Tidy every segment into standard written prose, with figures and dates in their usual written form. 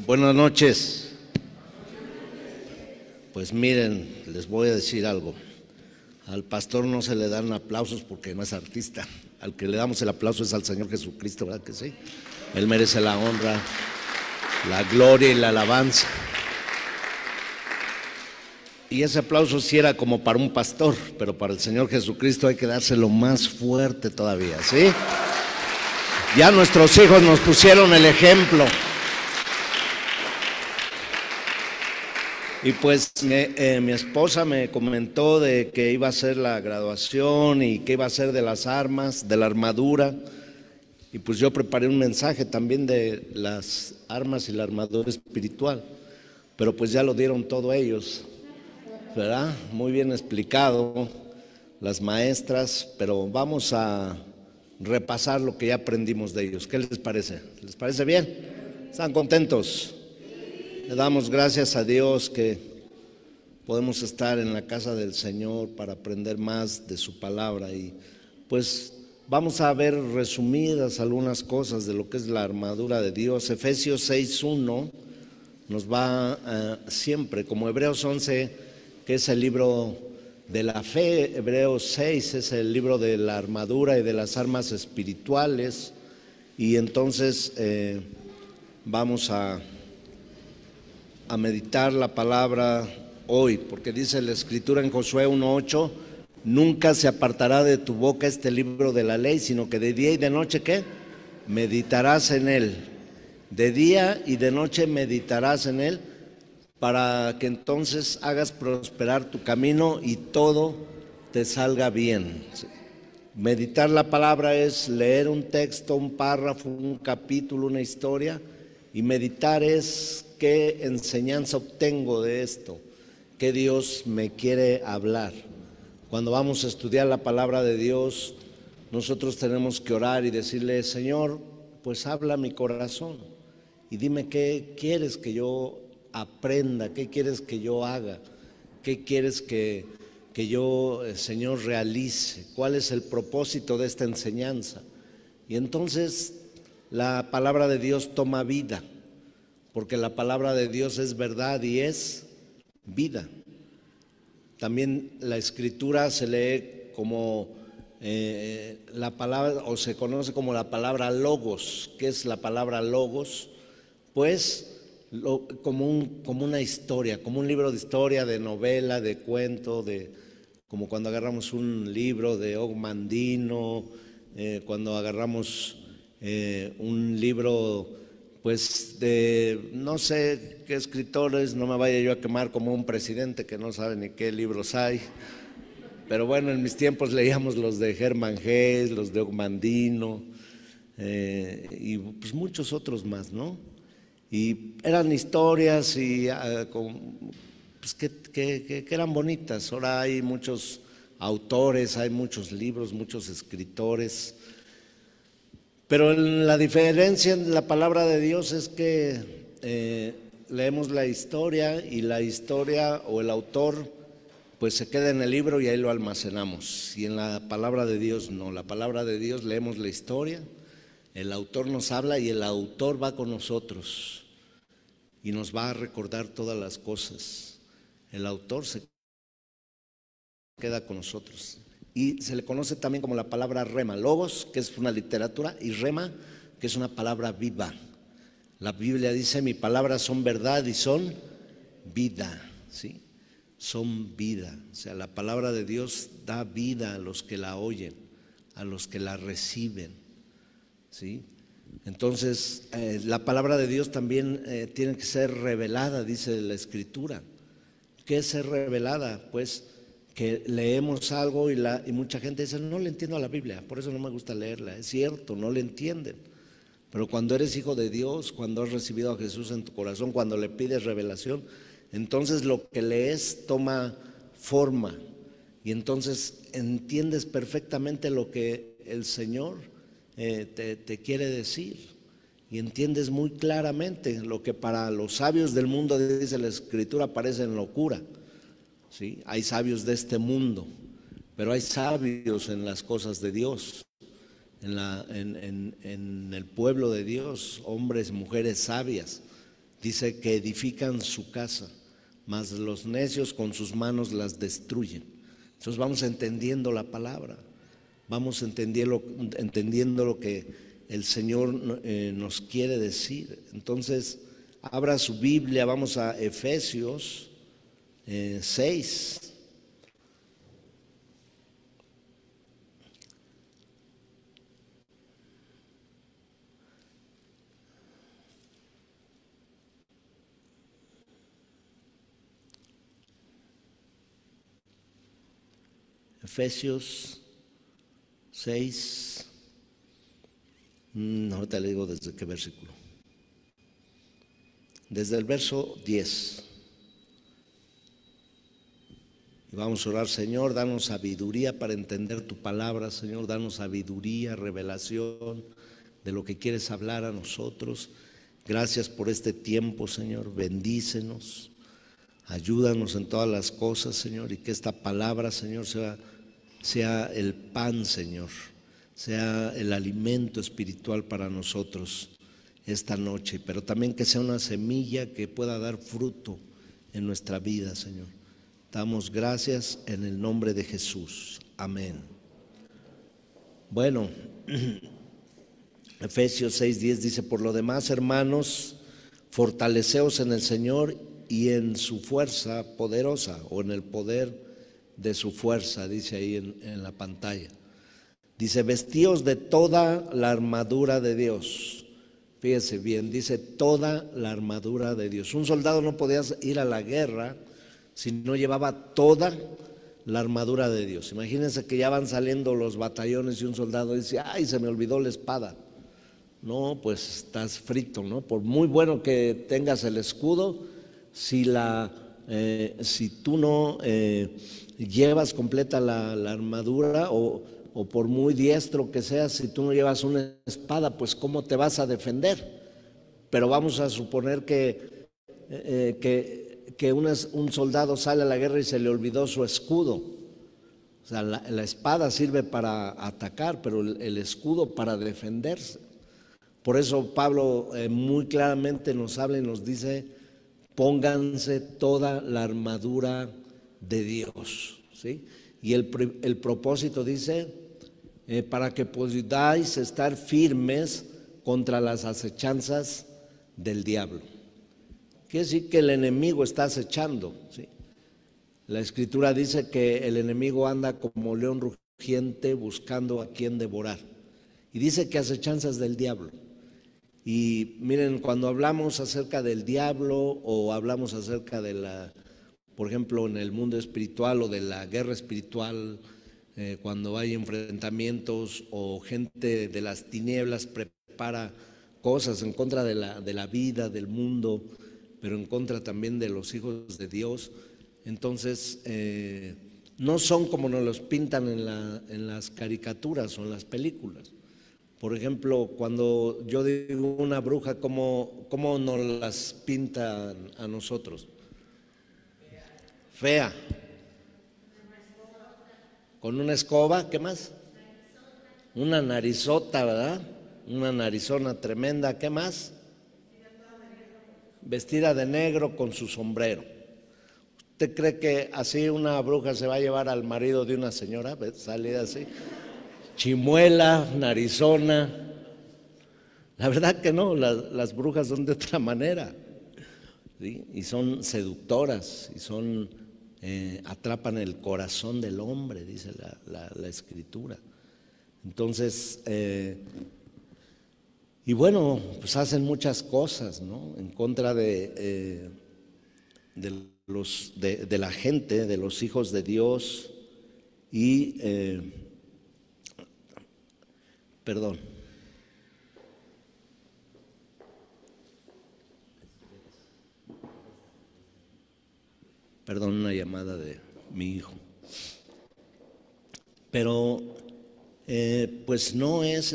Buenas noches. Pues miren, les voy a decir algo. Al pastor no se le dan aplausos porque no es artista. Al que le damos el aplauso es al Señor Jesucristo, ¿verdad que sí? Él merece la honra, la gloria y la alabanza. Y ese aplauso sí era como para un pastor, pero para el Señor Jesucristo hay que dárselo más fuerte todavía, ¿sí? Ya nuestros hijos nos pusieron el ejemplo. Y pues mi esposa me comentó de que iba a ser la graduación y que iba a ser de las armas, de la armadura. Y pues yo preparé un mensaje también de las armas y la armadura espiritual. Pero pues ya lo dieron todo ellos, ¿verdad? Muy bien explicado, las maestras, pero vamos a repasar lo que ya aprendimos de ellos. ¿Qué les parece? ¿Les parece bien? ¿Están contentos? Le damos gracias a Dios que podemos estar en la casa del Señor para aprender más de su palabra y pues vamos a ver resumidas algunas cosas de lo que es la armadura de Dios. Efesios 6:1 nos va siempre, como Hebreos 11, que es el libro de la fe, Hebreos 6 es el libro de la armadura y de las armas espirituales, y entonces vamos a meditar la palabra hoy, porque dice la Escritura en Josué 1:8, nunca se apartará de tu boca este libro de la ley, sino que de día y de noche, ¿qué? Meditarás en él. De día y de noche meditarás en él, para que entonces hagas prosperar tu camino y todo te salga bien. Meditar la palabra es leer un texto, un párrafo, un capítulo, una historia, y meditar es qué enseñanza obtengo de esto, qué Dios me quiere hablar. Cuando vamos a estudiar la palabra de Dios, nosotros tenemos que orar y decirle, Señor, pues habla mi corazón y dime qué quieres que yo aprenda, qué quieres que yo haga, qué quieres que yo, Señor, realice, cuál es el propósito de esta enseñanza. Y entonces la palabra de Dios toma vida, porque la palabra de Dios es verdad y es vida. También la Escritura se lee como la palabra, o se conoce como la palabra logos. ¿Qué es la palabra logos? Pues como una historia, como un libro de historia, de novela, de cuento, como cuando agarramos un libro de Og Mandino, cuando agarramos un libro pues de no sé qué escritores, no me vaya yo a quemar como un presidente que no sabe ni qué libros hay, pero bueno, en mis tiempos leíamos los de Hermann Hesse, los de Og Mandino y pues muchos otros más, ¿no? Y eran historias y pues que eran bonitas. Ahora hay muchos autores, hay muchos libros, muchos escritores. Pero la diferencia en la palabra de Dios es que leemos la historia y la historia o el autor pues se queda en el libro y ahí lo almacenamos. Y en la palabra de Dios no, la palabra de Dios leemos la historia, el autor nos habla y el autor va con nosotros y nos va a recordar todas las cosas. El autor se queda con nosotros. Y se le conoce también como la palabra rema, logos, que es una literatura, y rema, que es una palabra viva. La Biblia dice, mis palabras son verdad y son vida, ¿sí? Son vida. O sea, la palabra de Dios da vida a los que la oyen, a los que la reciben, ¿sí? Entonces, la palabra de Dios también tiene que ser revelada, dice la Escritura. ¿Qué es ser revelada? Pues que leemos algo y mucha gente dice, no le entiendo a la Biblia, por eso no me gusta leerla. Es cierto, no le entienden. Pero cuando eres hijo de Dios, cuando has recibido a Jesús en tu corazón, cuando le pides revelación, entonces lo que lees toma forma y entonces entiendes perfectamente lo que el Señor te quiere decir y entiendes muy claramente lo que para los sabios del mundo, dice la Escritura, parece locura. ¿Sí? Hay sabios de este mundo, pero hay sabios en las cosas de Dios, en el pueblo de Dios, hombres, mujeres sabias Dice que edifican su casa, mas los necios con sus manos las destruyen. Entonces vamos entendiendo la palabra, vamos entendiendo lo que el Señor nos quiere decir. Entonces, abra su Biblia, vamos a Efesios 6. Efesios 6, ahorita le digo desde qué versículo. Desde el verso 10. Y vamos a orar: Señor, danos sabiduría para entender tu palabra. Señor, danos sabiduría, revelación de lo que quieres hablar a nosotros. Gracias por este tiempo, Señor. Bendícenos. Ayúdanos en todas las cosas, Señor, y que esta palabra, Señor, sea el pan, Señor, sea el alimento espiritual para nosotros esta noche, pero también que sea una semilla que pueda dar fruto en nuestra vida, Señor. Damos gracias en el nombre de Jesús. Amén. Bueno, Efesios 6:10 dice: por lo demás, hermanos, fortaleceos en el Señor y en su fuerza poderosa, o en el poder de su fuerza, dice ahí en la pantalla. Dice: vestíos de toda la armadura de Dios. Fíjese bien, dice toda la armadura de Dios. Un soldado no podía ir a la guerra si no llevaba toda la armadura de Dios. Imagínense que ya van saliendo los batallones y un soldado dice: ay, se me olvidó la espada. No, pues estás frito, ¿no? Por muy bueno que tengas el escudo, si tú no llevas completa la armadura, o por muy diestro que seas, si tú no llevas una espada, pues ¿cómo te vas a defender? Pero vamos a suponer que un soldado sale a la guerra y se le olvidó su escudo. O sea, la espada sirve para atacar, pero el escudo para defenderse. Por eso Pablo muy claramente nos habla y nos dice: pónganse toda la armadura de Dios, ¿sí? Y el propósito dice: para que podáis estar firmes contra las acechanzas del diablo. Quiere decir que el enemigo está acechando, ¿sí? La Escritura dice que el enemigo anda como león rugiente buscando a quien devorar. Y dice que acechanzas del diablo. Y miren, cuando hablamos acerca del diablo, o hablamos acerca de por ejemplo, en el mundo espiritual o de la guerra espiritual, cuando hay enfrentamientos o gente de las tinieblas prepara cosas en contra de la vida, del mundo, pero en contra también de los hijos de Dios, entonces no son como nos los pintan en las caricaturas o en las películas. Por ejemplo, cuando yo digo una bruja, ¿cómo nos las pintan a nosotros? Fea. Con una escoba, ¿qué más? Una narizota, ¿verdad? Una narizona tremenda, ¿qué más? Vestida de negro con su sombrero. ¿Usted cree que así una bruja se va a llevar al marido de una señora? Salida así, chimuela, narizona. La verdad que no, las brujas son de otra manera, ¿sí? Y son seductoras, y atrapan el corazón del hombre, dice la Escritura. Entonces, y bueno, pues hacen muchas cosas, ¿no? En contra de la gente, de los hijos de Dios. Y perdón, una llamada de mi hijo. Pero pues no es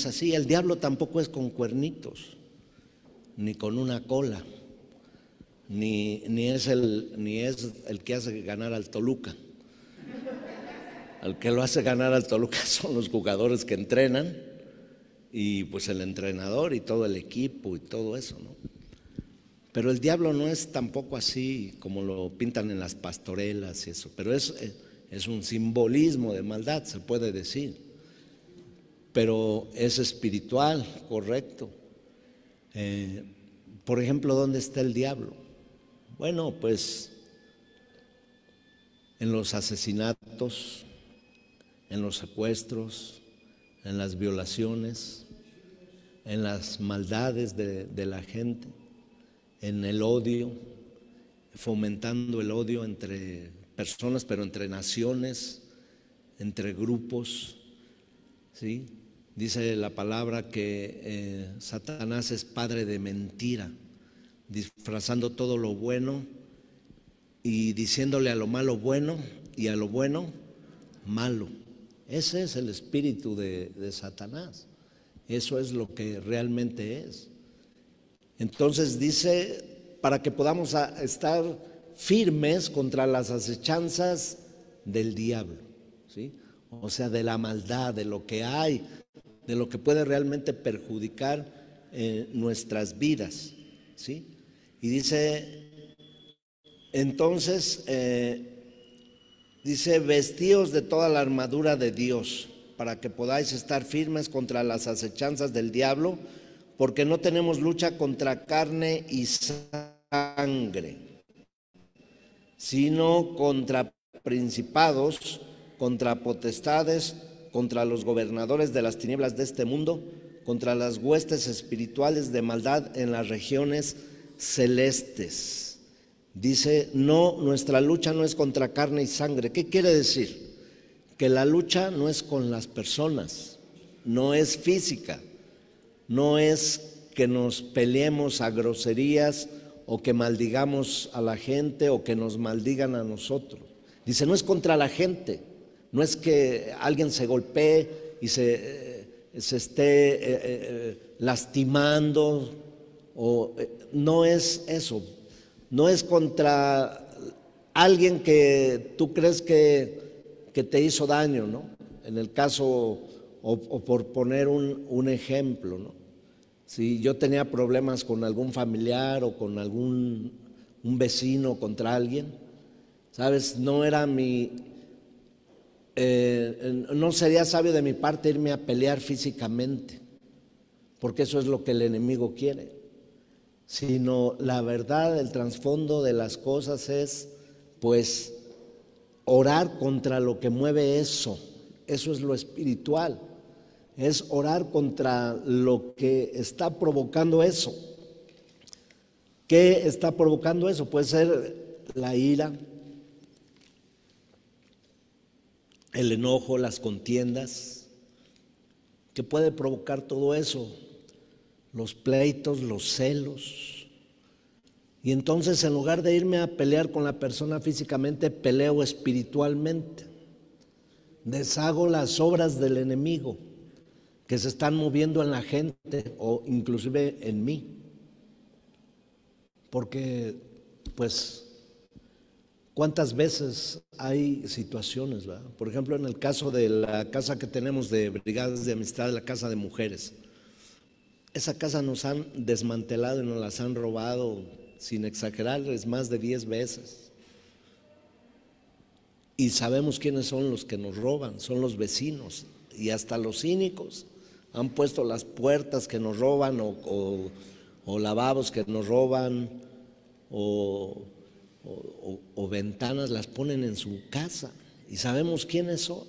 así. El diablo tampoco es con cuernitos, ni con una cola, ni es el que hace ganar al Toluca. Al que lo hace ganar al Toluca son los jugadores que entrenan, y pues el entrenador y todo el equipo y todo eso, ¿no? Pero el diablo no es tampoco así como lo pintan en las pastorelas y eso, pero es un simbolismo de maldad, se puede decir, pero es espiritual, correcto. Por ejemplo, ¿dónde está el diablo? Bueno, pues en los asesinatos, en los secuestros, en las violaciones, en las maldades de la gente, en el odio, fomentando el odio entre personas, pero entre naciones, entre grupos, ¿sí? Dice la palabra que Satanás es padre de mentira, disfrazando todo lo bueno y diciéndole a lo malo bueno y a lo bueno malo. Ese es el espíritu de Satanás. Eso es lo que realmente es. Entonces dice, para que podamos estar firmes contra las acechanzas del diablo, ¿sí? O sea, de la maldad, de lo que hay, de lo que puede realmente perjudicar nuestras vidas, ¿sí? Y dice, entonces, dice, vestíos de toda la armadura de Dios, para que podáis estar firmes contra las acechanzas del diablo, porque no tenemos lucha contra carne y sangre, sino contra principados, contra potestades, contra los gobernadores de las tinieblas de este mundo, contra las huestes espirituales de maldad en las regiones celestes. Dice, no, nuestra lucha no es contra carne y sangre. ¿Qué quiere decir? Que la lucha no es con las personas, no es física, no es que nos peleemos a groserías o que maldigamos a la gente o que nos maldigan a nosotros. Dice, no es contra la gente, no es que alguien se golpee y se esté lastimando, no es eso, no es contra alguien que tú crees que te hizo daño, ¿no? En el caso, o por poner un ejemplo, ¿no? Si yo tenía problemas con algún familiar o con un vecino contra alguien, ¿sabes? No era no sería sabio de mi parte irme a pelear físicamente, porque eso es lo que el enemigo quiere, sino la verdad, el trasfondo de las cosas es, pues, orar contra lo que mueve eso. Eso es lo espiritual, es orar contra lo que está provocando eso. ¿Qué está provocando eso? Puede ser la ira, el enojo, las contiendas. ¿Qué puede provocar todo eso? Los pleitos, los celos. Y entonces, en lugar de irme a pelear con la persona físicamente, peleo espiritualmente. Deshago las obras del enemigo que se están moviendo en la gente o inclusive en mí. Porque, pues, ¿cuántas veces hay situaciones, ¿verdad? Por ejemplo, en el caso de la casa que tenemos de Brigadas de Amistad, la casa de mujeres. Esa casa nos han desmantelado y nos las han robado, sin exagerarles, más de 10 veces. Y sabemos quiénes son los que nos roban, son los vecinos y hasta los cínicos. Han puesto las puertas que nos roban o lavabos que nos roban o ventanas, las ponen en su casa y sabemos quiénes son.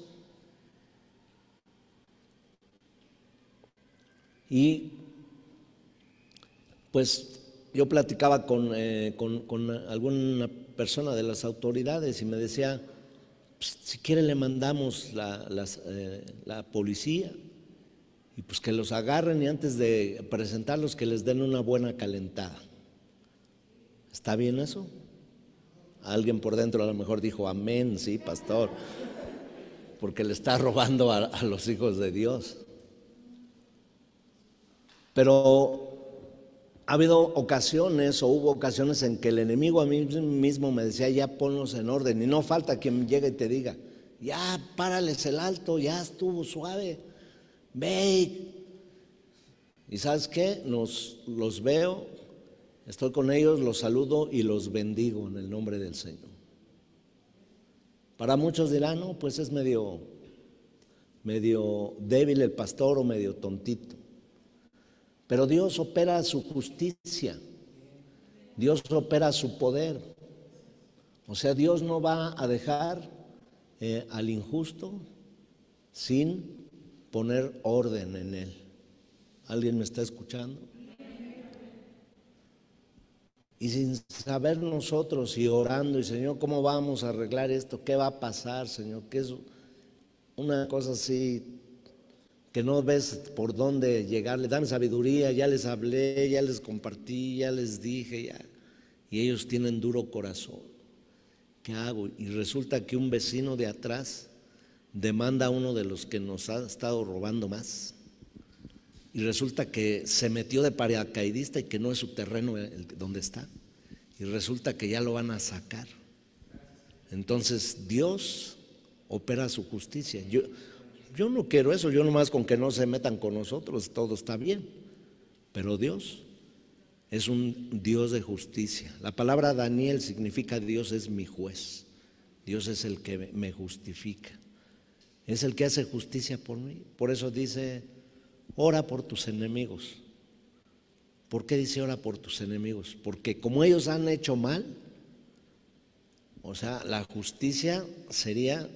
Y pues yo platicaba con alguna persona de las autoridades y me decía, pues, si quiere le mandamos la policía y pues que los agarren y antes de presentarlos que les den una buena calentada. ¿Está bien eso? Alguien por dentro a lo mejor dijo amén, sí, pastor, porque le está robando a los hijos de Dios. Pero ha habido ocasiones o hubo ocasiones en que el enemigo a mí mismo me decía, ya ponlos en orden, y no falta quien llegue y te diga, ya párales el alto, ya estuvo suave, ve. Y ¿sabes qué? Los veo Estoy con ellos, los saludo y los bendigo en el nombre del Señor. Para muchos dirán, no, pues es medio débil el pastor o medio tontito. Pero Dios opera su justicia, Dios opera su poder. O sea, Dios no va a dejar al injusto sin poner orden en él. ¿Alguien me está escuchando? Y sin saber nosotros y orando, y Señor, ¿cómo vamos a arreglar esto? ¿Qué va a pasar, Señor? ¿Qué es una cosa así que no ves por dónde llegarle? Dame sabiduría, ya les hablé, ya les compartí, ya les dije, ya. Y ellos tienen duro corazón. ¿Qué hago? Y resulta que un vecino de atrás demanda a uno de los que nos ha estado robando más. Y resulta que se metió de paracaidista y que no es su terreno donde está. Y resulta que ya lo van a sacar. Entonces Dios opera su justicia. Yo no quiero eso, yo nomás con que no se metan con nosotros, todo está bien. Pero Dios es un Dios de justicia. La palabra Daniel significa Dios es mi juez. Dios es el que me justifica. Es el que hace justicia por mí. Por eso dice, ora por tus enemigos. ¿Por qué dice ora por tus enemigos? Porque como ellos han hecho mal, o sea, la justicia sería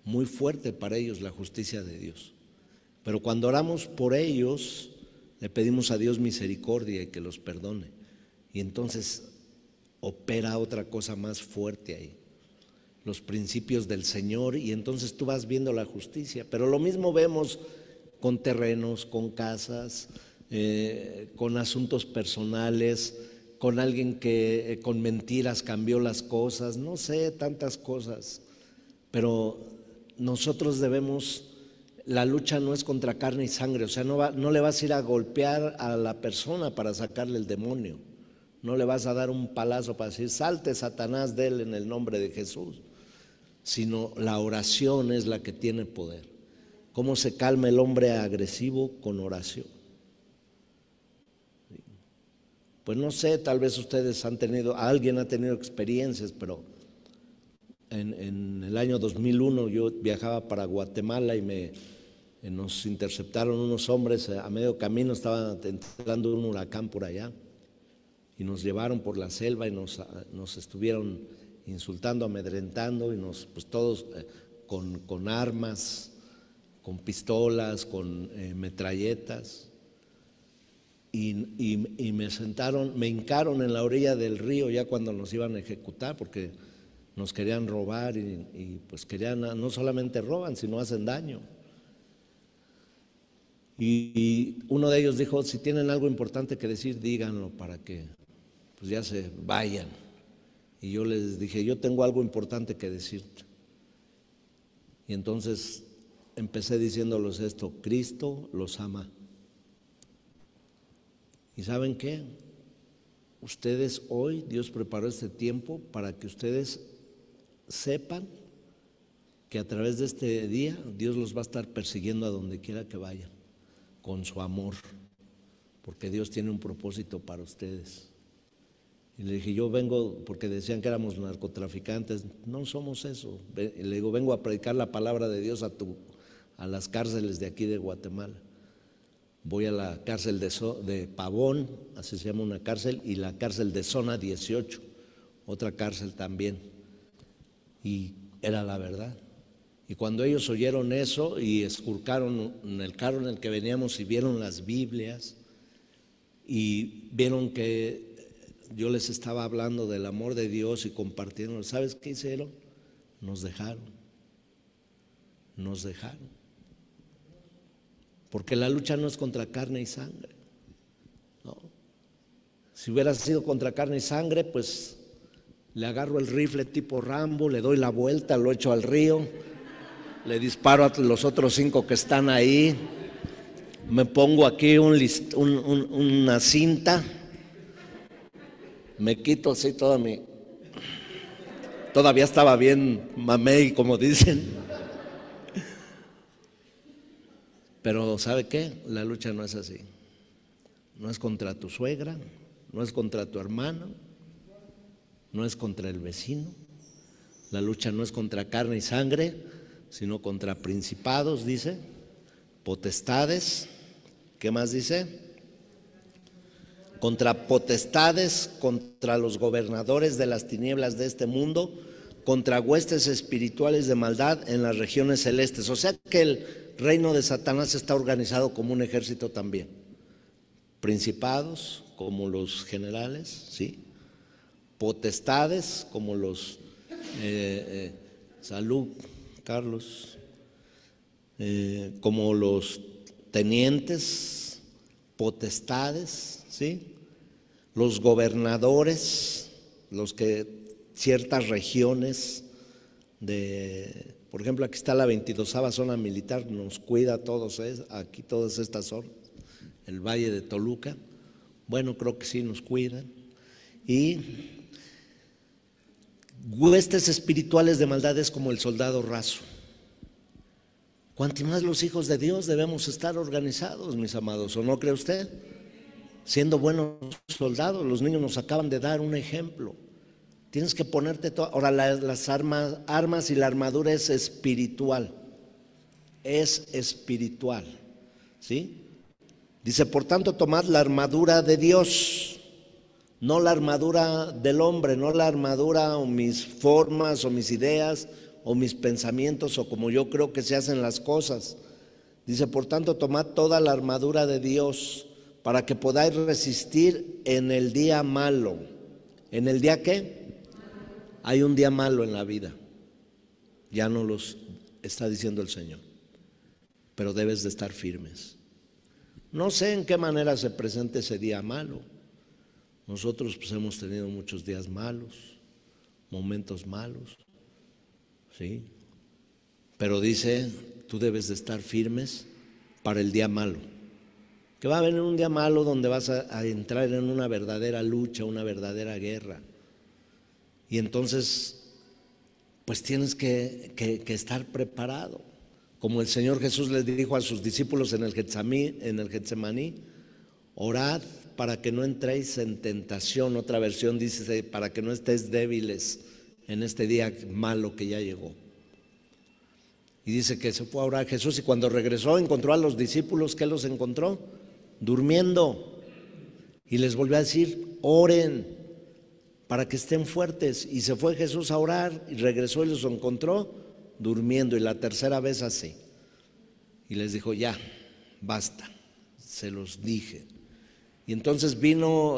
muy fuerte para ellos, la justicia de Dios. Pero cuando oramos por ellos, le pedimos a Dios misericordia y que los perdone. Y entonces opera otra cosa más fuerte ahí, los principios del Señor, y entonces tú vas viendo la justicia. Pero lo mismo vemos con terrenos, con casas, con asuntos personales, con alguien que con mentiras cambió las cosas, no sé, tantas cosas. Pero nosotros debemos, la lucha no es contra carne y sangre, o sea, no le vas a ir a golpear a la persona para sacarle el demonio, no le vas a dar un palazo para decir, salte Satanás de él en el nombre de Jesús, sino la oración es la que tiene poder. ¿Cómo se calma el hombre agresivo? Con oración. Pues no sé, tal vez ustedes alguien ha tenido experiencias, pero en el año 2001 yo viajaba para Guatemala y nos interceptaron unos hombres a medio camino, estaba entrando un huracán por allá y nos llevaron por la selva y nos estuvieron insultando, amedrentando, y pues todos con armas, con pistolas, con metralletas, y me hincaron en la orilla del río ya cuando nos iban a ejecutar, porque nos querían robar y pues no solamente roban, sino hacen daño. Y uno de ellos dijo, si tienen algo importante que decir, díganlo para que pues ya se vayan. Y yo les dije, yo tengo algo importante que decirte. Y entonces empecé diciéndoles esto, Cristo los ama. ¿Y saben qué? Ustedes hoy, Dios preparó este tiempo para que ustedes sepan que a través de este día Dios los va a estar persiguiendo a donde quiera que vayan, con su amor, porque Dios tiene un propósito para ustedes. Y le dije, yo vengo, porque decían que éramos narcotraficantes, no somos eso. Y le digo, vengo a predicar la palabra de Dios a las cárceles de aquí de Guatemala. Voy a la cárcel de Pavón, así se llama una cárcel, y la cárcel de Zona 18, otra cárcel también. Y era la verdad. Y cuando ellos oyeron eso y esculcaron en el carro en el que veníamos y vieron las Biblias y vieron que yo les estaba hablando del amor de Dios y compartiendo, ¿sabes qué hicieron? Nos dejaron. Porque la lucha no es contra carne y sangre, ¿no? Si hubiera sido contra carne y sangre, pues le agarro el rifle tipo Rambo, le doy la vuelta, lo echo al río, le disparo a los otros 5 que están ahí, me pongo aquí una cinta, me quito así todavía estaba bien mamey, como dicen. Pero ¿sabe qué? La lucha no es así. No es contra tu suegra, no es contra tu hermano, no es contra el vecino. La lucha no es contra carne y sangre, sino contra principados, dice, potestades. ¿Qué más dice? Contra potestades, contra los gobernadores de las tinieblas de este mundo, contra huestes espirituales de maldad en las regiones celestes. O sea que el reino de Satanás está organizado como un ejército también. Principados, como los generales, ¿sí? Potestades, como los salud, Carlos, como los tenientes, potestades, ¿sí? Los gobernadores, los que ciertas regiones por ejemplo, aquí está la 22ª zona militar, nos cuida a todos, aquí todas estas zonas, el Valle de Toluca, bueno, creo que sí nos cuidan, y huestes espirituales de maldad es como el soldado raso. Cuanto más los hijos de Dios debemos estar organizados, mis amados, ¿o no cree usted? Siendo buenos soldados, los niños nos acaban de dar un ejemplo. Tienes que ponerte todo. Ahora, las armas y la armadura es espiritual. Es espiritual. ¿Sí? Dice, por tanto, tomad la armadura de Dios, no la armadura del hombre, no la armadura o mis formas o mis ideas o mis pensamientos o como yo creo que se hacen las cosas. Dice, por tanto, tomad toda la armadura de Dios para que podáis resistir en el día malo. ¿En el día qué? Hay un día malo en la vida. Ya no los está diciendo el Señor. Pero debes de estar firmes. No sé en qué manera se presenta ese día malo. Nosotros pues hemos tenido muchos días malos, momentos malos, ¿sí? Pero dice, tú debes de estar firmes para el día malo. Que va a venir un día malo donde vas a entrar en una verdadera lucha, una verdadera guerra. Y entonces, pues tienes que estar preparado. Como el Señor Jesús les dijo a sus discípulos en el Getsemaní, orad para que no entréis en tentación. Otra versión dice, para que no estéis débiles en este día malo que ya llegó. Y dice que se fue a orar Jesús y cuando regresó encontró a los discípulos. ¿Qué los encontró? Durmiendo. Y les volvió a decir, oren para que estén fuertes. Y se fue Jesús a orar y regresó y los encontró durmiendo. Y la tercera vez así. Y les dijo, ya, basta, se los dije. Y entonces vino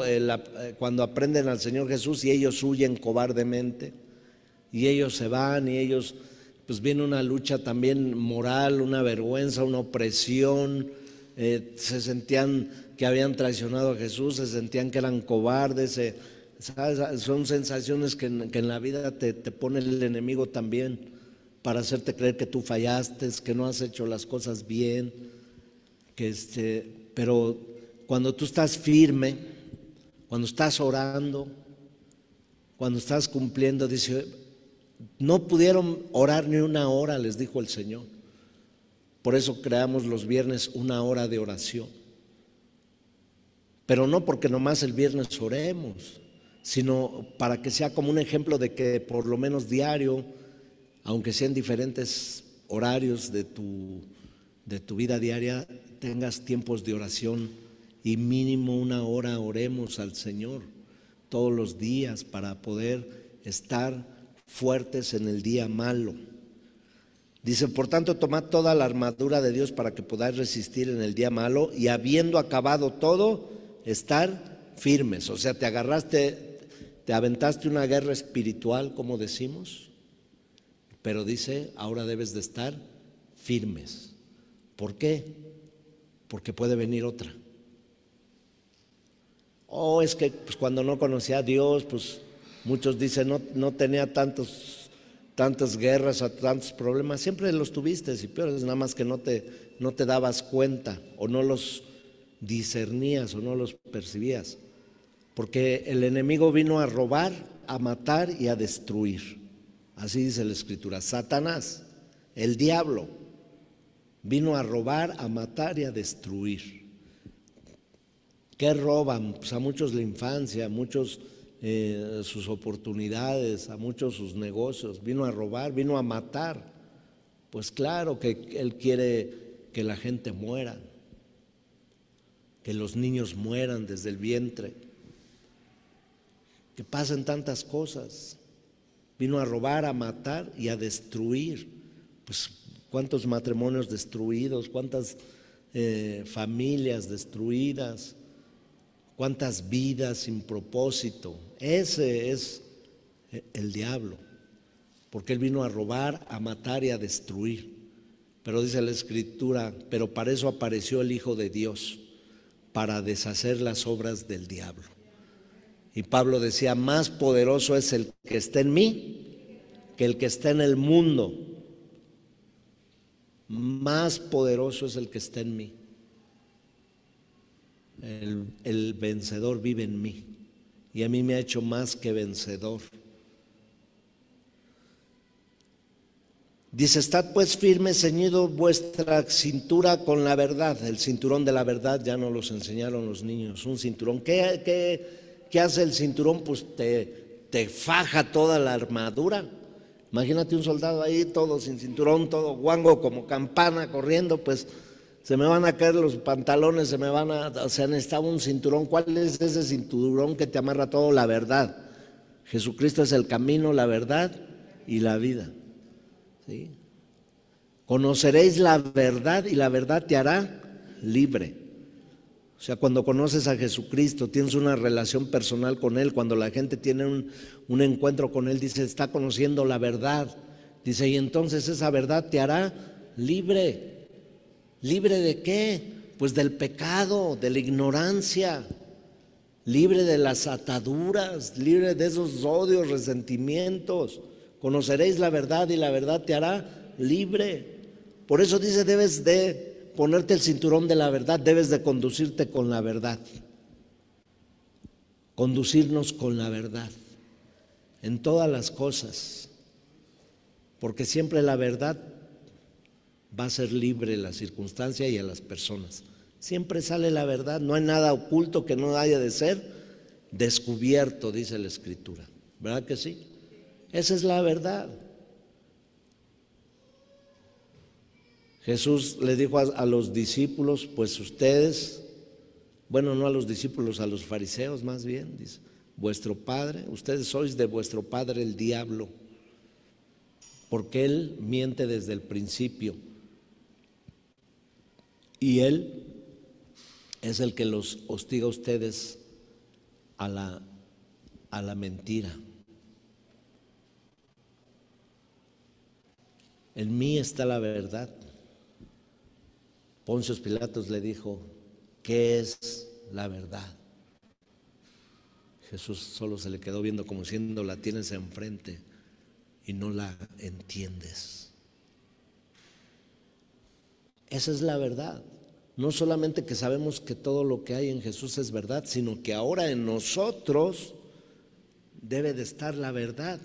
cuando aprenden al Señor Jesús y ellos huyen cobardemente. Y ellos se van y ellos, pues viene una lucha también moral, una vergüenza, una opresión. Se sentían que habían traicionado a Jesús, se sentían que eran cobardes. ¿Sabes? Son sensaciones que en la vida te pone el enemigo también para hacerte creer que tú fallaste, que no has hecho las cosas bien, pero cuando tú estás firme, cuando estás orando, cuando estás cumpliendo, dice, no pudieron orar ni una hora, les dijo el Señor. Por eso creamos los viernes una hora de oración. Pero no porque nomás el viernes oremos, sino para que sea como un ejemplo de que por lo menos diario, aunque sean diferentes horarios de tu vida diaria, tengas tiempos de oración y mínimo una hora oremos al Señor todos los días para poder estar fuertes en el día malo. Dice, por tanto, tomad toda la armadura de Dios para que podáis resistir en el día malo y habiendo acabado todo, estar firmes. O sea, te aventaste una guerra espiritual, como decimos, pero dice, ahora debes de estar firmes. ¿Por qué? Porque puede venir otra. Es que pues, cuando no conocía a Dios, pues muchos dicen, no tenía tantas guerras o tantos problemas. Siempre los tuviste, y peor es nada más que no te dabas cuenta o no los discernías o no los percibías. Porque el enemigo vino a robar, a matar y a destruir. Así dice la Escritura. Satanás, el diablo, vino a robar, a matar y a destruir. ¿Qué roban? Pues a muchos la infancia, a muchos sus oportunidades, a muchos sus negocios. Vino a robar, vino a matar. Pues claro que Él quiere que la gente muera, que los niños mueran desde el vientre, que pasen tantas cosas. Vino a robar, a matar y a destruir. Pues cuántos matrimonios destruidos, cuántas familias destruidas, cuántas vidas sin propósito. Ese es el diablo, porque él vino a robar, a matar y a destruir. Pero dice la Escritura, pero para eso apareció el Hijo de Dios, para deshacer las obras del diablo. Y Pablo decía, más poderoso es el que está en mí que el que está en el mundo. Más poderoso es el que está en mí. El vencedor vive en mí y a mí me ha hecho más que vencedor. Dice, estad pues firmes, ceñido vuestra cintura con la verdad. El cinturón de la verdad ya nos los enseñaron los niños, un cinturón. ¿Qué hace el cinturón? Pues te faja toda la armadura. Imagínate un soldado ahí todo sin cinturón, todo guango como campana corriendo, pues se me van a caer los pantalones, o sea, necesitaba un cinturón. ¿Cuál es ese cinturón que te amarra todo? La verdad. Jesucristo es el camino, la verdad y la vida. ¿Sí? Conoceréis la verdad y la verdad te hará libre. O sea, cuando conoces a Jesucristo, tienes una relación personal con Él, cuando la gente tiene un encuentro con Él, dice, está conociendo la verdad. Dice, y entonces esa verdad te hará libre. ¿Libre de qué? Pues del pecado, de la ignorancia, libre de las ataduras, libre de esos odios, resentimientos. Conoceréis la verdad y la verdad te hará libre. Por eso dice, debes de ponerte el cinturón de la verdad, debes de conducirte con la verdad. Conducirnos con la verdad en todas las cosas, porque siempre la verdad va a ser libre la circunstancia y a las personas. Siempre sale la verdad, no hay nada oculto que no haya de ser descubierto, dice la Escritura. ¿Verdad que sí? Esa es la verdad. Jesús le dijo a los discípulos, pues ustedes, bueno, no a los discípulos, a los fariseos más bien, dice, vuestro padre, ustedes sois de vuestro padre el diablo, porque él miente desde el principio. Y él es el que los hostiga a ustedes a la mentira. En mí está la verdad. Poncio Pilatos le dijo, ¿qué es la verdad? Jesús solo se le quedó viendo como diciendo, la tienes enfrente y no la entiendes. Esa es la verdad. No solamente que sabemos que todo lo que hay en Jesús es verdad, sino que ahora en nosotros debe de estar la verdad.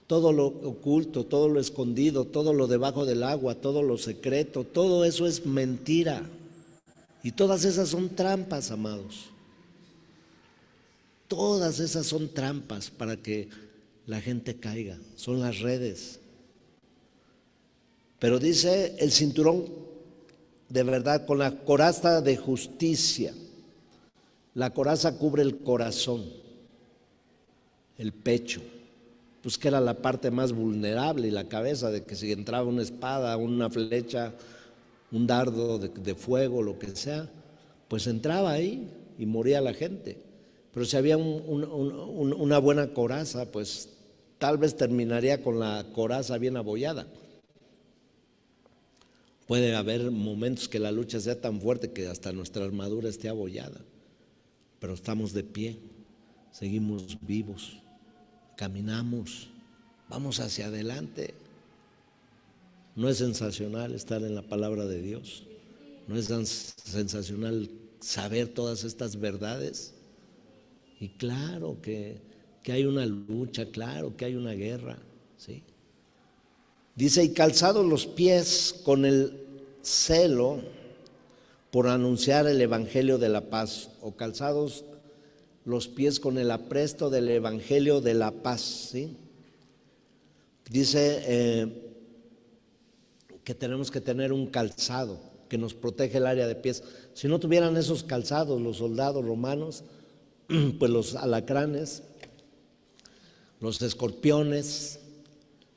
Todo lo oculto, todo lo escondido, todo lo debajo del agua, todo lo secreto, todo eso es mentira. Y todas esas son trampas, amados. Todas esas son trampas para que la gente caiga, son las redes. Pero dice el cinturón de verdad con la coraza de justicia. La coraza cubre el corazón, el pecho, pues que era la parte más vulnerable, y la cabeza, de que si entraba una espada, una flecha, un dardo de fuego, lo que sea, pues entraba ahí y moría la gente. Pero si había una buena coraza, pues tal vez terminaría con la coraza bien abollada. Puede haber momentos que la lucha sea tan fuerte que hasta nuestra armadura esté abollada, pero estamos de pie, seguimos vivos, caminamos, vamos hacia adelante. ¿No es sensacional estar en la palabra de Dios? ¿No es tan sensacional saber todas estas verdades? Y claro que hay una lucha, claro que hay una guerra, ¿sí? Dice, y calzados los pies con el celo por anunciar el evangelio de la paz, o calzados los pies con el apresto del evangelio de la paz, ¿sí? Dice que tenemos que tener un calzado que nos protege el área de pies. Si no tuvieran esos calzados los soldados romanos, pues los alacranes, los escorpiones,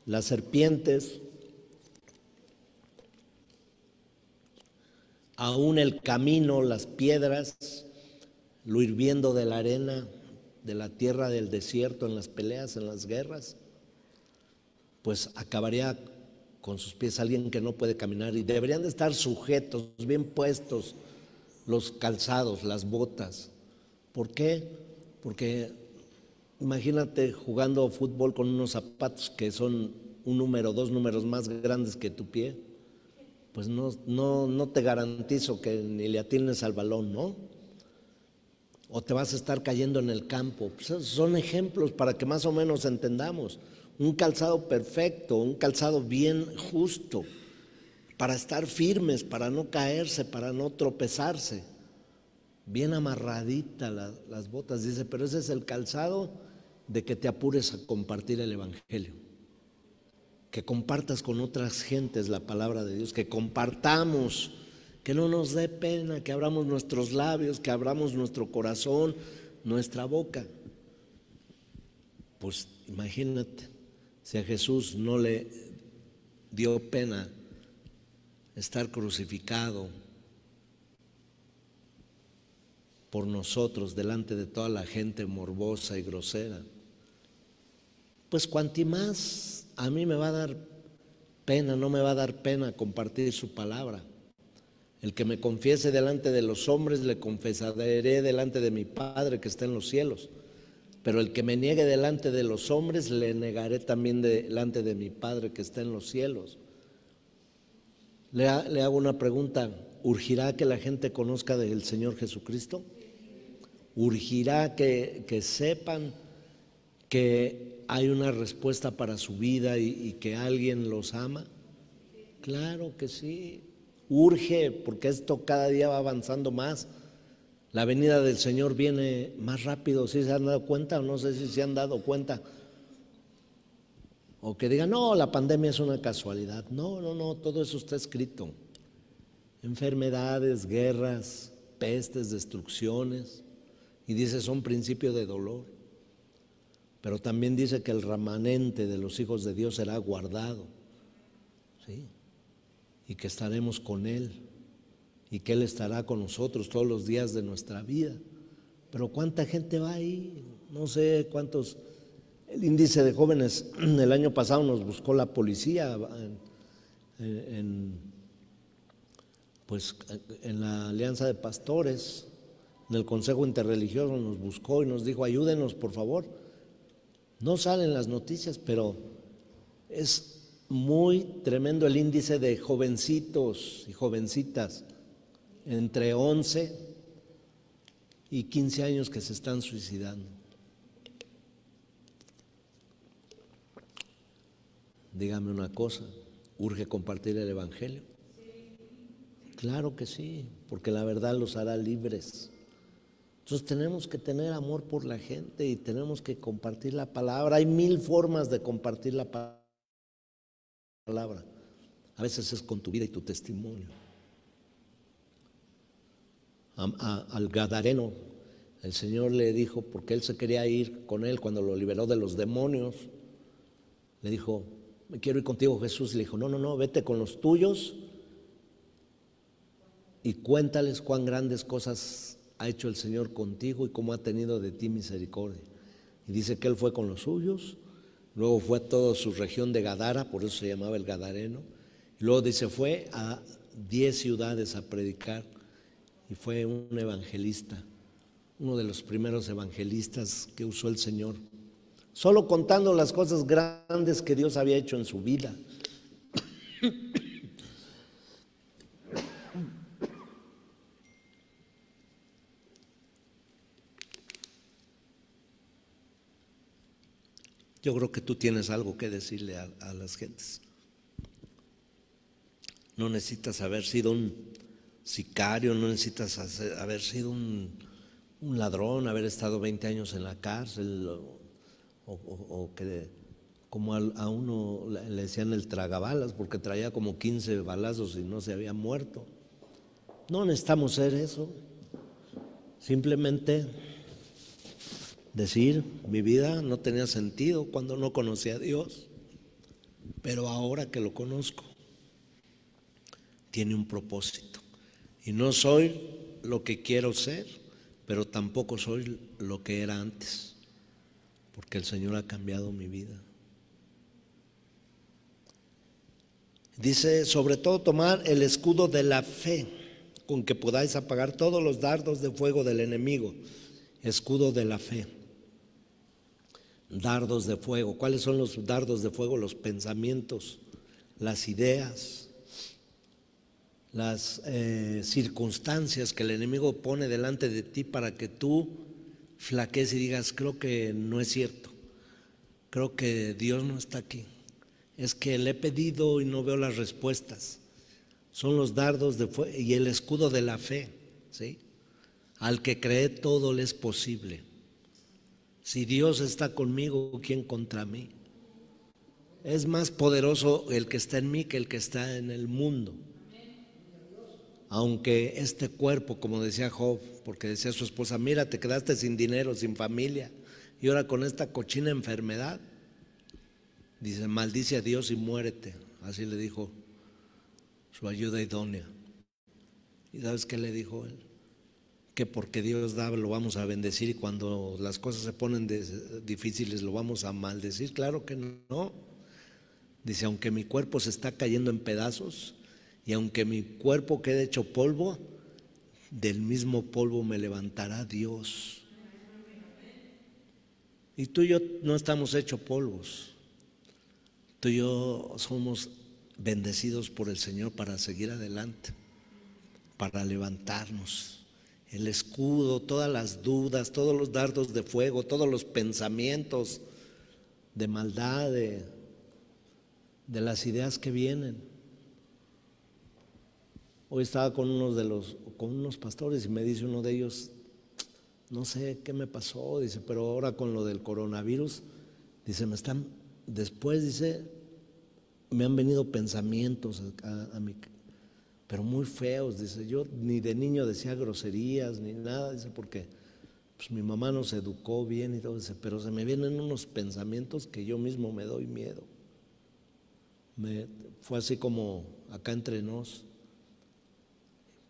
las serpientes, aún el camino, las piedras, lo hirviendo de la arena, de la tierra del desierto, en las peleas, en las guerras, pues acabaría con sus pies alguien que no puede caminar, y deberían de estar sujetos, bien puestos los calzados, las botas. ¿Por qué? Porque imagínate jugando fútbol con unos zapatos que son un número, 2 números más grandes que tu pie, pues no te garantizo que ni le atines al balón, ¿no? O te vas a estar cayendo en el campo. Pues son ejemplos para que más o menos entendamos. Un calzado perfecto, un calzado bien justo, para estar firmes, para no caerse, para no tropezarse. Bien amarradita las botas, dice, pero ese es el calzado de que te apures a compartir el evangelio, que compartas con otras gentes la palabra de Dios, que compartamos, que no nos dé pena, que abramos nuestros labios, que abramos nuestro corazón, nuestra boca. Pues imagínate, si a Jesús no le dio pena estar crucificado por nosotros delante de toda la gente morbosa y grosera, pues cuanti más a mí me va a dar pena, no me va a dar pena compartir su palabra. El que me confiese delante de los hombres, le confesaré delante de mi Padre que está en los cielos. Pero el que me niegue delante de los hombres, le negaré también delante de mi Padre que está en los cielos. Le hago una pregunta: ¿urgirá que la gente conozca del Señor Jesucristo? ¿Urgirá que sepan que hay una respuesta para su vida y que alguien los ama? Claro que sí. Urge, porque esto cada día va avanzando más. La venida del Señor viene más rápido. ¿Sí se han dado cuenta? No sé si se han dado cuenta. O que digan, no, la pandemia es una casualidad. No, todo eso está escrito. Enfermedades, guerras, pestes, destrucciones. Y dice, son principio de dolor. Pero también dice que el remanente de los hijos de Dios será guardado, ¿sí? Y que estaremos con Él, y que Él estará con nosotros todos los días de nuestra vida. Pero ¿cuánta gente va ahí? No sé cuántos. El índice de jóvenes el año pasado nos buscó la policía pues en la Alianza de Pastores, en el Consejo Interreligioso nos buscó y nos dijo, ayúdenos por favor. No salen las noticias, pero es muy tremendo el índice de jovencitos y jovencitas entre 11 y 15 años que se están suicidando. Dígame una cosa, ¿urge compartir el evangelio? Claro que sí, porque la verdad los hará libres. Entonces tenemos que tener amor por la gente y tenemos que compartir la palabra. Hay 1000 formas de compartir la palabra. A veces es con tu vida y tu testimonio. Al gadareno, el Señor le dijo, porque él se quería ir con él cuando lo liberó de los demonios, le dijo, me quiero ir contigo, Jesús. Y le dijo, no, vete con los tuyos y cuéntales cuán grandes cosas ha hecho el Señor contigo y cómo ha tenido de ti misericordia. Y dice que él fue con los suyos, luego fue a toda su región de Gadara, por eso se llamaba el Gadareno, y luego dice fue a 10 ciudades a predicar, y fue un evangelista, uno de los primeros evangelistas que usó el Señor, solo contando las cosas grandes que Dios había hecho en su vida. Yo creo que tú tienes algo que decirle a las gentes. No necesitas haber sido un sicario, no necesitas haber sido un ladrón, haber estado 20 años en la cárcel, o que como a uno le decían el tragabalas porque traía como 15 balazos y no se había muerto. No necesitamos ser eso. Simplemente decir, mi vida no tenía sentido cuando no conocía a Dios, pero ahora que lo conozco, tiene un propósito. Y no soy lo que quiero ser, pero tampoco soy lo que era antes, porque el Señor ha cambiado mi vida. Dice, sobre todo tomar el escudo de la fe, con que podáis apagar todos los dardos de fuego del enemigo. Escudo de la fe. Dardos de fuego. ¿Cuáles son los dardos de fuego? Los pensamientos, las ideas, las circunstancias que el enemigo pone delante de ti para que tú flaquees y digas, creo que no es cierto, creo que Dios no está aquí, es que le he pedido y no veo las respuestas. Son los dardos de fuego y el escudo de la fe, ¿sí? Al que cree todo le es posible. Si Dios está conmigo, ¿quién contra mí? Es más poderoso el que está en mí que el que está en el mundo. Aunque este cuerpo, como decía Job, porque decía su esposa, mira, te quedaste sin dinero, sin familia, y ahora con esta cochina enfermedad, dice, maldice a Dios y muérete. Así le dijo su ayuda idónea. ¿Y sabes qué le dijo él? Que porque Dios da lo vamos a bendecir, y cuando las cosas se ponen difíciles lo vamos a maldecir. Claro que no. Dice, aunque mi cuerpo se está cayendo en pedazos y aunque mi cuerpo quede hecho polvo, del mismo polvo me levantará Dios. Y tú y yo no estamos hechos polvos. Tú y yo somos bendecidos por el Señor para seguir adelante, para levantarnos. El escudo, todas las dudas, todos los dardos de fuego, todos los pensamientos de maldad, de las ideas que vienen. Hoy estaba con unos pastores y me dice uno de ellos, no sé qué me pasó, dice, pero ahora con lo del coronavirus, dice, después dice, me han venido pensamientos a mí, pero muy feos, dice, yo ni de niño decía groserías ni nada, dice, porque pues mi mamá nos educó bien y todo, dice, pero se me vienen unos pensamientos que yo mismo me doy miedo. Fue así como acá entre nos.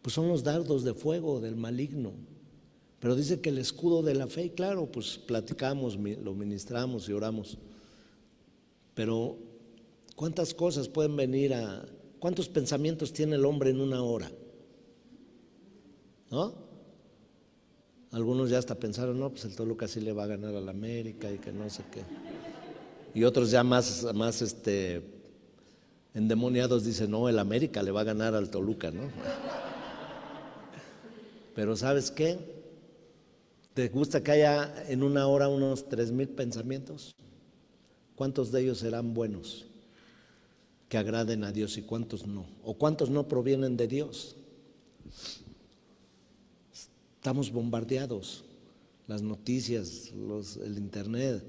Pues son los dardos de fuego del maligno. Pero dice que el escudo de la fe, y claro, pues platicamos, lo ministramos y oramos. Pero ¿cuántas cosas pueden venir cuántos pensamientos tiene el hombre en una hora? ¿No? Algunos ya hasta pensaron, no, pues el Toluca sí le va a ganar al América y que no sé qué. Y otros ya más endemoniados dicen, no, el América le va a ganar al Toluca, ¿no? Pero ¿sabes qué? ¿Te gusta que haya en una hora unos 3,000 pensamientos? ¿Cuántos de ellos serán buenos, que agraden a Dios, y cuántos no? ¿O cuántos no provienen de Dios? Estamos bombardeados, las noticias, el internet,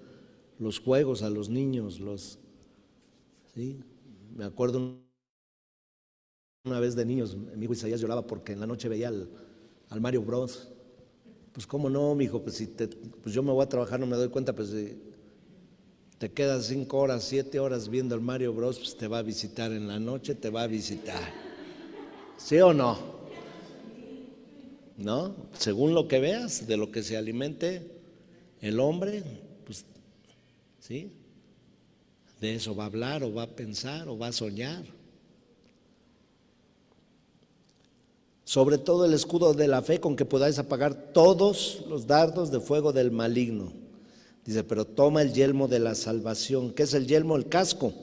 los juegos a los niños, ¿sí? Me acuerdo una vez de niños, mi hijo Isaías lloraba porque en la noche veía al Mario Bros. Pues cómo no, mijo, pues pues yo me voy a trabajar, no me doy cuenta, pues si te quedas 5 horas, 7 horas viendo al Mario Bros, pues te va a visitar en la noche, te va a visitar. ¿Sí o no? ¿No? Según lo que veas, de lo que se alimente el hombre, pues, ¿sí? De eso va a hablar, o va a pensar, o va a soñar. Sobre todo el escudo de la fe, con que podáis apagar todos los dardos de fuego del maligno. Dice, pero toma el yelmo de la salvación. ¿Qué es el yelmo? El casco.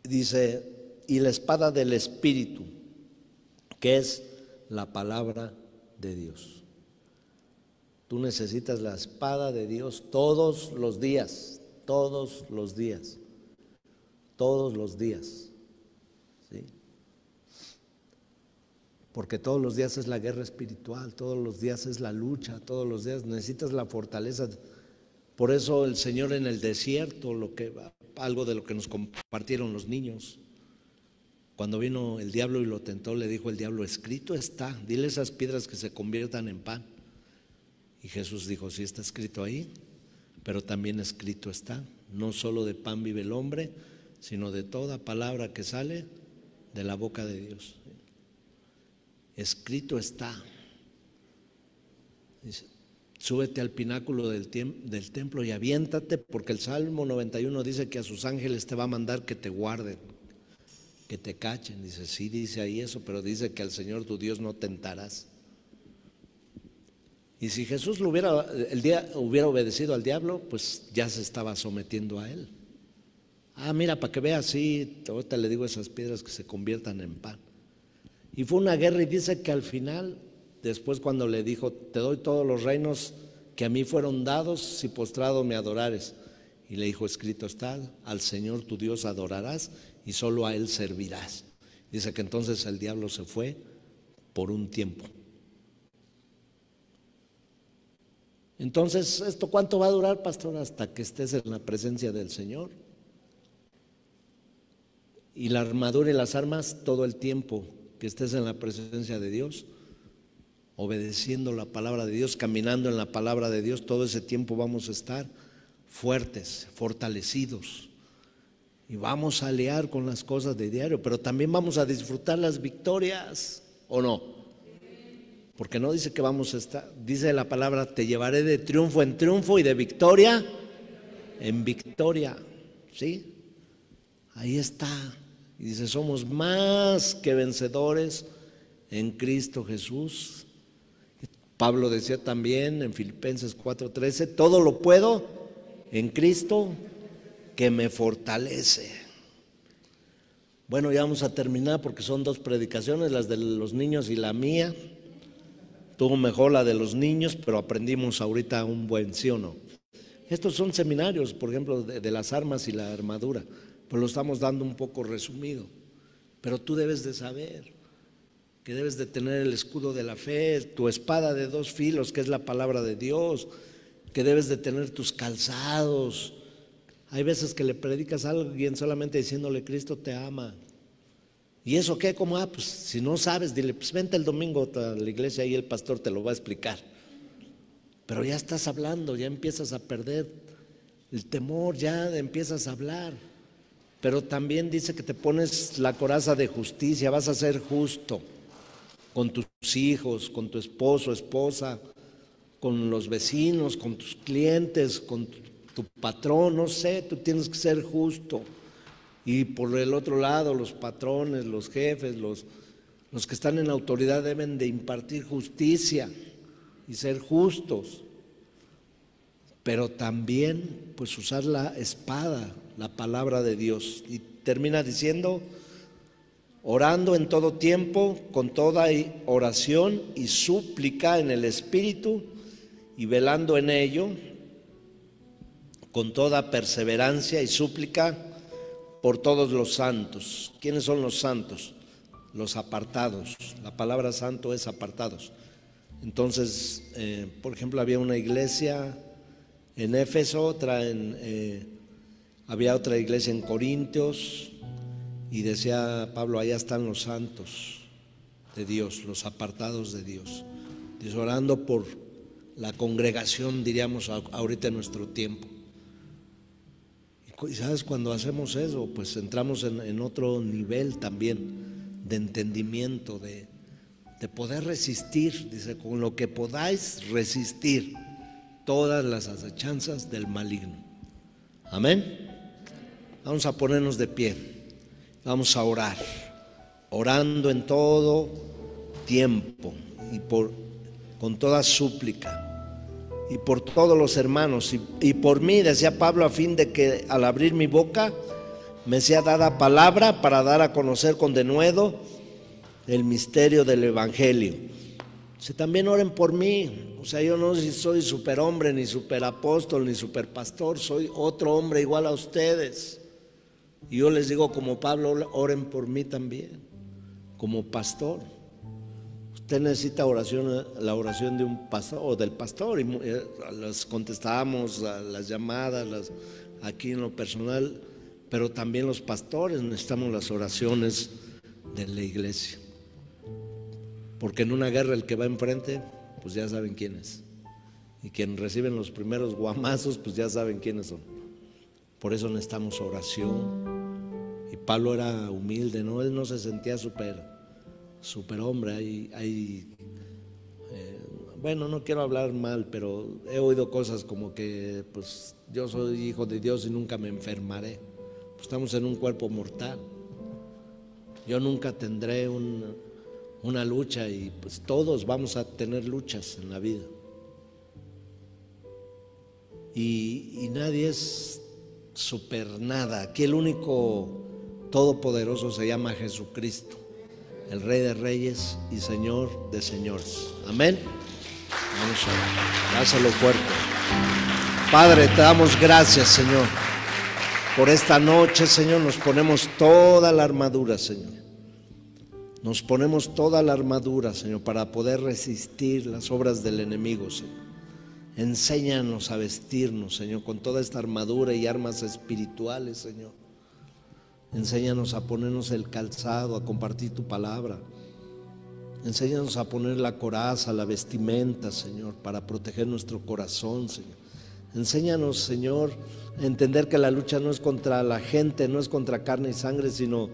Dice, y la espada del Espíritu, que es la palabra de Dios. Tú necesitas la espada de Dios todos los días, todos los días, todos los días, ¿sí? porque todos los días es la guerra espiritual, todos los días es la lucha, todos los días necesitas la fortaleza. Por eso el Señor en el desierto, algo de lo que nos compartieron los niños, cuando vino el diablo y lo tentó, le dijo el diablo: escrito está, dile a esas piedras que se conviertan en pan. Y Jesús dijo: sí está escrito ahí, pero también escrito está, no solo de pan vive el hombre, sino de toda palabra que sale de la boca de Dios. Escrito está. Dice: súbete al pináculo del templo y aviéntate, porque el Salmo 91 dice que a sus ángeles te va a mandar que te guarden, que te cachen. Dice: sí, dice ahí eso, pero dice que al Señor tu Dios no tentarás. Y si Jesús hubiera obedecido al diablo, pues ya se estaba sometiendo a él. Mira, para que veas, sí, ahorita le digo a esas piedras que se conviertan en pan. Y fue una guerra, y dice que al final, después cuando le dijo: te doy todos los reinos que a mí fueron dados si postrado me adorares. Y le dijo: escrito está, al Señor tu Dios adorarás y solo a Él servirás. Dice que entonces el diablo se fue por un tiempo. Entonces, ¿esto cuánto va a durar, pastor? Hasta que estés en la presencia del Señor. Y la armadura y las armas todo el tiempo que estés en la presencia de Dios, obedeciendo la palabra de Dios, caminando en la palabra de Dios, todo ese tiempo vamos a estar fuertes, fortalecidos, y vamos a lidiar con las cosas de diario, pero también vamos a disfrutar las victorias, ¿o no? Porque no dice que vamos a estar, dice la palabra: te llevaré de triunfo en triunfo y de victoria en victoria. ¿Sí? Ahí está. Y dice: somos más que vencedores en Cristo Jesús. Pablo decía también en Filipenses 4:13: todo lo puedo en Cristo que me fortalece. Bueno, ya vamos a terminar porque son 2 predicaciones, las de los niños y la mía. Tuvo mejor la de los niños, pero aprendimos ahorita un buen, ¿sí o no? Estos son seminarios, por ejemplo, de las armas y la armadura, pues lo estamos dando un poco resumido. Pero tú debes de saber que debes de tener el escudo de la fe, tu espada de 2 filos, que es la palabra de Dios, que debes de tener tus calzados. Hay veces que le predicas a alguien solamente diciéndole: Cristo te ama. ¿Y eso qué? ¿Cómo? Pues si no sabes, dile: pues vente el domingo a la iglesia y el pastor te lo va a explicar. Pero ya estás hablando, ya empiezas a perder el temor, ya empiezas a hablar. Pero también dice que te pones la coraza de justicia, vas a ser justo con tus hijos, con tu esposo, esposa, con los vecinos, con tus clientes, con tu patrón, no sé, tú tienes que ser justo. Y por el otro lado, los patrones, los jefes, los que están en autoridad deben de impartir justicia y ser justos. Pero también pues usar la espada, la palabra de Dios. Y termina diciendo: orando en todo tiempo, con toda oración y súplica en el Espíritu, y velando en ello, con toda perseverancia y súplica por todos los santos. ¿Quiénes son los santos? Los apartados. La palabra santo es apartados. Entonces, por ejemplo, había una iglesia en Éfeso, había otra iglesia en Corintios, y decía Pablo: allá están los santos de Dios, los apartados de Dios. Dice: orando por la congregación, diríamos ahorita en nuestro tiempo. Y sabes, cuando hacemos eso, pues entramos en otro nivel también de entendimiento, de poder resistir. Dice: con lo que podáis resistir todas las acechanzas del maligno. Amén. Vamos a ponernos de pie, vamos a orar, orando en todo tiempo y con toda súplica, y por todos los hermanos, y por mí, decía Pablo, a fin de que al abrir mi boca me sea dada palabra para dar a conocer con denuedo el misterio del evangelio. También oren por mí. O sea, yo no soy superhombre, ni superapóstol, ni superpastor, soy otro hombre igual a ustedes. Y yo les digo como Pablo: oren por mí también, como pastor, usted necesita oración, la oración de un pastor o del pastor, y las contestamos, las llamadas, aquí en lo personal, pero también los pastores necesitamos las oraciones de la iglesia, porque en una guerra el que va enfrente, pues ya saben quién es, y quien reciben los primeros guamazos, pues ya saben quiénes son. Por eso necesitamos oración. Y Pablo era humilde, ¿no? Él no se sentía super hombre. Bueno, no quiero hablar mal, pero he oído cosas como que pues yo soy hijo de Dios y nunca me enfermaré. Pues estamos en un cuerpo mortal. Yo nunca tendré una lucha, y pues todos vamos a tener luchas en la vida. Y nadie es super nada. Aquí el único todopoderoso se llama Jesucristo, el Rey de Reyes y Señor de Señores. Amén. Vamos a orar. Dáselo fuerte. Padre, te damos gracias, Señor, por esta noche, Señor. Nos ponemos toda la armadura, Señor. Nos ponemos toda la armadura, Señor, para poder resistir las obras del enemigo, Señor. Enséñanos a vestirnos, Señor, con toda esta armadura y armas espirituales, Señor. Enséñanos a ponernos el calzado, a compartir tu palabra. Enséñanos a poner la coraza, la vestimenta, Señor, para proteger nuestro corazón, Señor. Enséñanos, Señor, a entender que la lucha no es contra la gente, no es contra carne y sangre, sino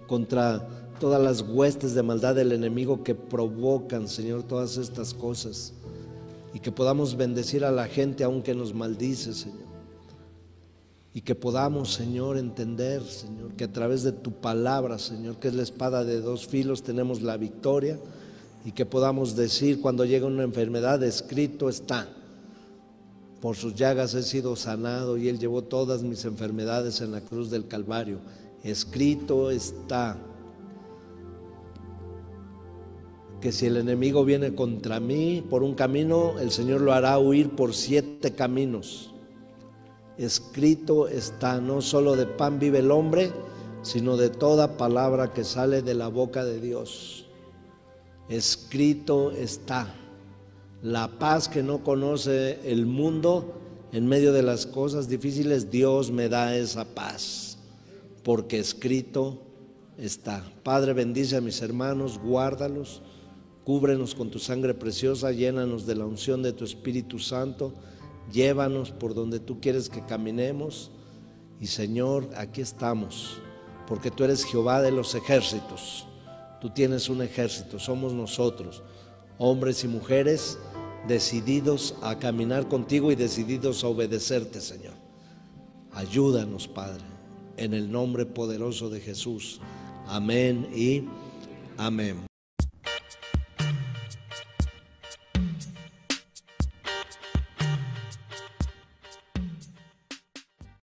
contra todas las huestes de maldad del enemigo que provocan, Señor, todas estas cosas. Y que podamos bendecir a la gente aunque nos maldice, Señor. Y que podamos, Señor, entender, Señor, que a través de tu palabra, Señor, que es la espada de dos filos, tenemos la victoria. Y que podamos decir cuando llega una enfermedad, escrito está: por sus llagas he sido sanado, y Él llevó todas mis enfermedades en la cruz del Calvario. Escrito está que si el enemigo viene contra mí por un camino, el Señor lo hará huir por 7 caminos. Escrito está: no solo de pan vive el hombre, sino de toda palabra que sale de la boca de Dios. Escrito está: la paz que no conoce el mundo en medio de las cosas difíciles, Dios me da esa paz, porque escrito está. Padre, bendice a mis hermanos, guárdalos, cúbrenos con tu sangre preciosa, llénanos de la unción de tu Espíritu Santo, llévanos por donde tú quieres que caminemos. Y Señor, aquí estamos, porque tú eres Jehová de los ejércitos. Tú tienes un ejército, somos nosotros, hombres y mujeres decididos a caminar contigo y decididos a obedecerte, Señor. Ayúdanos, Padre, en el nombre poderoso de Jesús. Amén y amén.